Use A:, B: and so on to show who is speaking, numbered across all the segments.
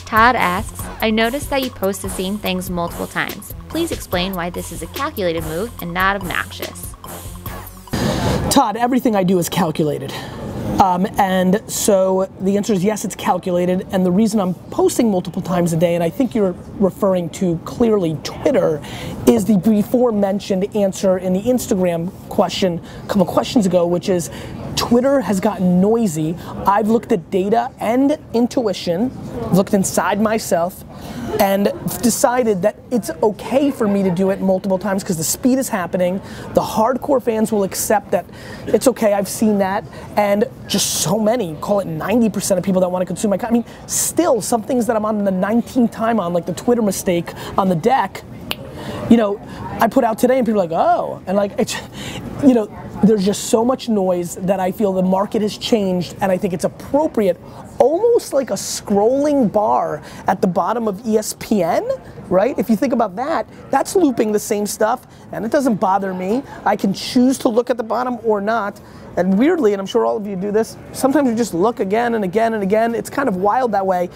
A: Todd asks, I noticed that you post the same things multiple times. Please explain why this is a calculated move and not obnoxious.
B: Todd, everything I do is calculated. And so the answer is yes, it's calculated, and the reason I'm posting multiple times a day, and I think you're referring to clearly Twitter, is the before mentioned answer in the Instagram question a couple questions ago, which is Twitter has gotten noisy. I've looked at data and intuition, looked inside myself, and decided that it's okay for me to do it multiple times because the speed is happening. The hardcore fans will accept that it's okay, I've seen that, and just so many, call it 90% of people that want to consume my content. I mean, still, some things that I'm on the 19th time on, like the Twitter mistake on the deck, you know, I put out today and people are like, oh, and like, it's, you know, there's just so much noise that I feel the market has changed, and I think it's appropriate, almost like a scrolling bar at the bottom of ESPN, right? If you think about that, that's looping the same stuff, and it doesn't bother me. I can choose to look at the bottom or not, and weirdly, and I'm sure all of you do this, sometimes you just look again and again and again. It's kind of wild that way.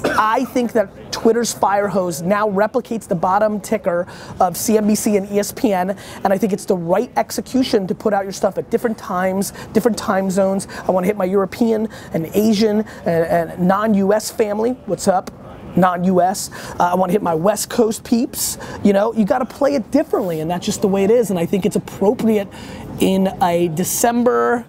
B: I think that Twitter's fire hose now replicates the bottom ticker of CNBC and ESPN, and I think it's the right execution to put out your stuff at different times, different time zones. I want to hit my European and Asian and non-US family. What's up? Non-US. I want to hit my West Coast peeps. You know, you got to play it differently, and that's just the way it is, and I think it's appropriate in a December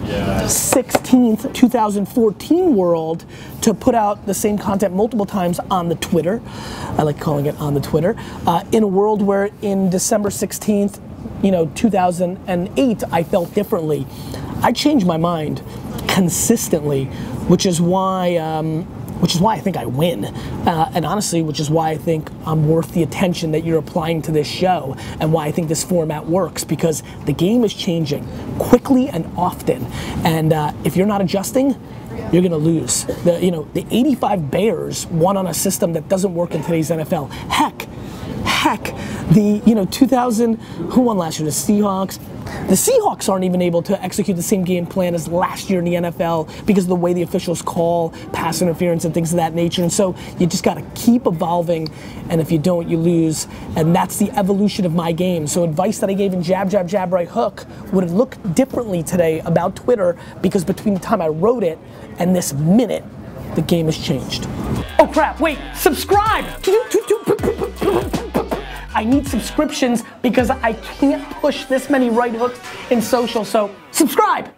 B: 16th, 2014 world to put out the same content multiple times on the Twitter. I like calling it on the Twitter. In a world where in December 16th, you know, 2008, I felt differently. I changed my mind consistently, which is why I think I win. And honestly, which is why I think I'm worth the attention that you're applying to this show, and why I think this format works, because the game is changing quickly and often. And if you're not adjusting, you're gonna lose. The 85 Bears won on a system that doesn't work in today's NFL. Heck, the 2000, who won last year? The Seahawks. The Seahawks aren't even able to execute the same game plan as last year in the NFL because of the way the officials call pass interference and things of that nature. And so you just got to keep evolving, and if you don't, you lose. And that's the evolution of my game. So advice that I gave in jab, jab, jab, right hook would have looked differently today about Twitter, because between the time I wrote it and this minute, the game has changed. Oh crap, wait, subscribe! I need subscriptions because I can't push this many right hooks in social, so subscribe!